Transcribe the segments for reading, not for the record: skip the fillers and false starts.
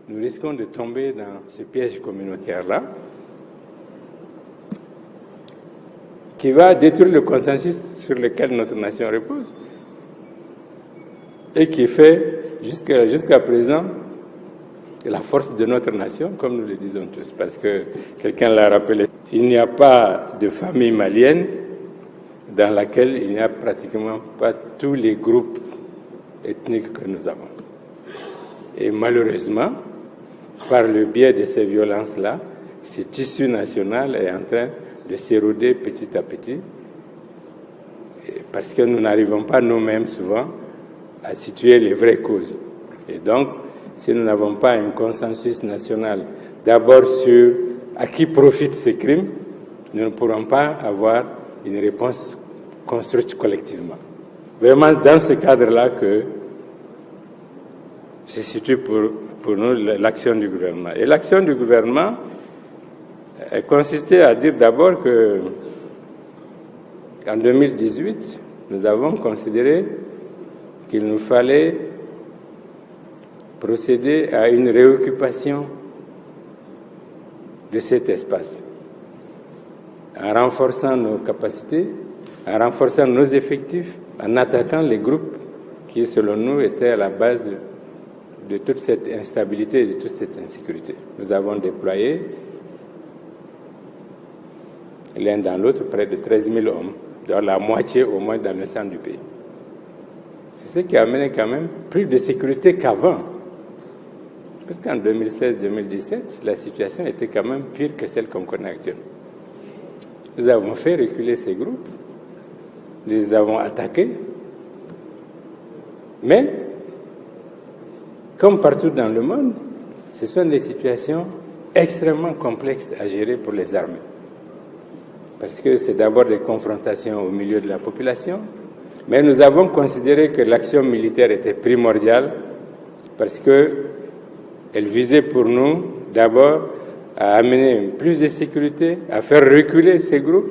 nous risquons de tomber dans ce piège communautaire-là qui va détruire le consensus sur lequel notre nation repose et qui fait jusqu'à présent la force de notre nation, comme nous le disons tous, parce que quelqu'un l'a rappelé, il n'y a pas de famille malienne dans laquelle il n'y a pratiquement pas tous les groupes ethniques que nous avons. Et malheureusement, par le biais de ces violences-là, ce tissu national est en train de s'éroder petit à petit, parce que nous n'arrivons pas nous-mêmes souvent à situer les vraies causes. Et donc, si nous n'avons pas un consensus national d'abord sur à qui profitent ces crimes, nous ne pourrons pas avoir une réponse construite collectivement. Vraiment dans ce cadre-là que se situe pour nous l'action du gouvernement. Et l'action du gouvernement consistait à dire d'abord qu'en 2018, nous avons considéré qu'il nous fallait procéder à une réoccupation de cet espace, en renforçant nos capacités, en renforçant nos effectifs, en attaquant les groupes qui, selon nous, étaient à la base de toute cette instabilité et de toute cette insécurité. Nous avons déployé, l'un dans l'autre, près de 13 000 hommes, dans la moitié au moins dans le centre du pays. C'est ce qui a amené quand même plus de sécurité qu'avant. Parce qu'en 2016-2017, la situation était quand même pire que celle qu'on connaît actuellement. Nous avons fait reculer ces groupes, nous les avons attaqués, mais, comme partout dans le monde, ce sont des situations extrêmement complexes à gérer pour les armées. Parce que c'est d'abord des confrontations au milieu de la population, mais nous avons considéré que l'action militaire était primordiale parce qu'elle visait pour nous d'abord à amener plus de sécurité, à faire reculer ces groupes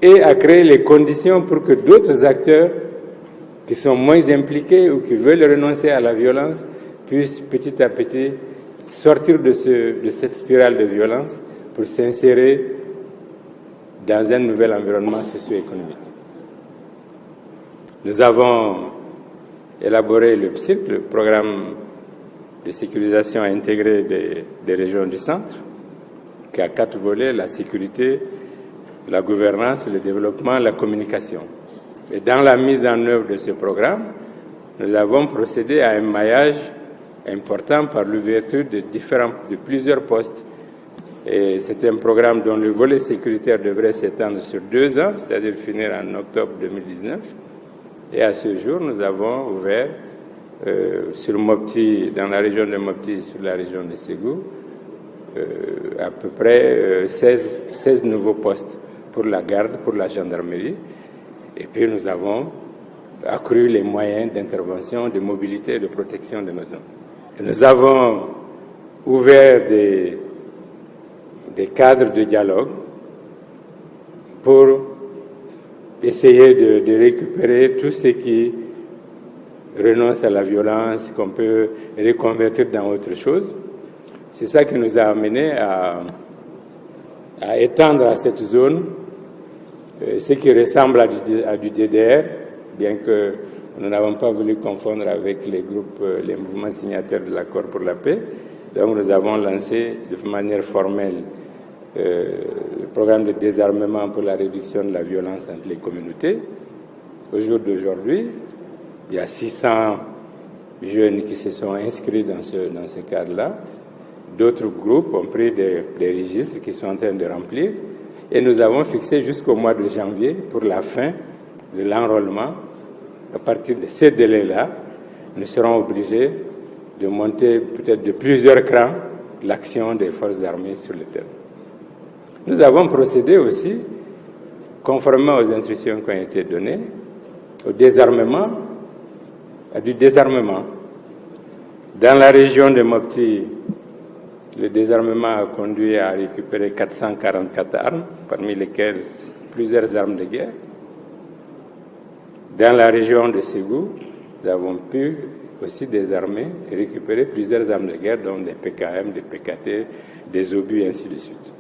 et à créer les conditions pour que d'autres acteurs qui sont moins impliqués ou qui veulent renoncer à la violence puissent petit à petit sortir de cette spirale de violence pour s'insérer dans un nouvel environnement socio-économique. Nous avons élaboré le PSIC, le programme de sécurisation intégrée des régions du centre, qui a 4 volets: la sécurité, la gouvernance, le développement, la communication. Et dans la mise en œuvre de ce programme, nous avons procédé à un maillage important par l'ouverture de plusieurs postes. Et c'est un programme dont le volet sécuritaire devrait s'étendre sur 2 ans, c'est-à-dire finir en octobre 2019. Et à ce jour, nous avons ouvert sur Mopti, dans la région de Mopti, sur la région de Ségou, à peu près 16 nouveaux postes pour la garde, pour la gendarmerie. Et puis nous avons accru les moyens d'intervention, de mobilité et de protection de nos zones. Et nous avons ouvert des cadres de dialogue pour essayer de récupérer tous ceux qui renoncent à la violence, qu'on peut reconvertir dans autre chose. C'est ça qui nous a amené à étendre à cette zone ce qui ressemble à du DDR, bien que nous n'avons pas voulu confondre avec les groupes, les mouvements signataires de l'accord pour la paix. Donc nous avons lancé de manière formelle le programme de désarmement pour la réduction de la violence entre les communautés. Au jour d'aujourd'hui, il y a 600 jeunes qui se sont inscrits dans ce cadre-là. D'autres groupes ont pris des registres qui sont en train de remplir. Et nous avons fixé jusqu'au mois de janvier pour la fin de l'enrôlement. À partir de ces délais-là, nous serons obligés de monter peut-être de plusieurs crans l'action des forces armées sur le terrain. Nous avons procédé aussi, conformément aux instructions qui ont été données, au désarmement, à du désarmement. Dans la région de Mopti, le désarmement a conduit à récupérer 444 armes, parmi lesquelles plusieurs armes de guerre. Dans la région de Ségou, nous avons pu aussi désarmer et récupérer plusieurs armes de guerre, dont des PKM, des PKT, des obus et ainsi de suite.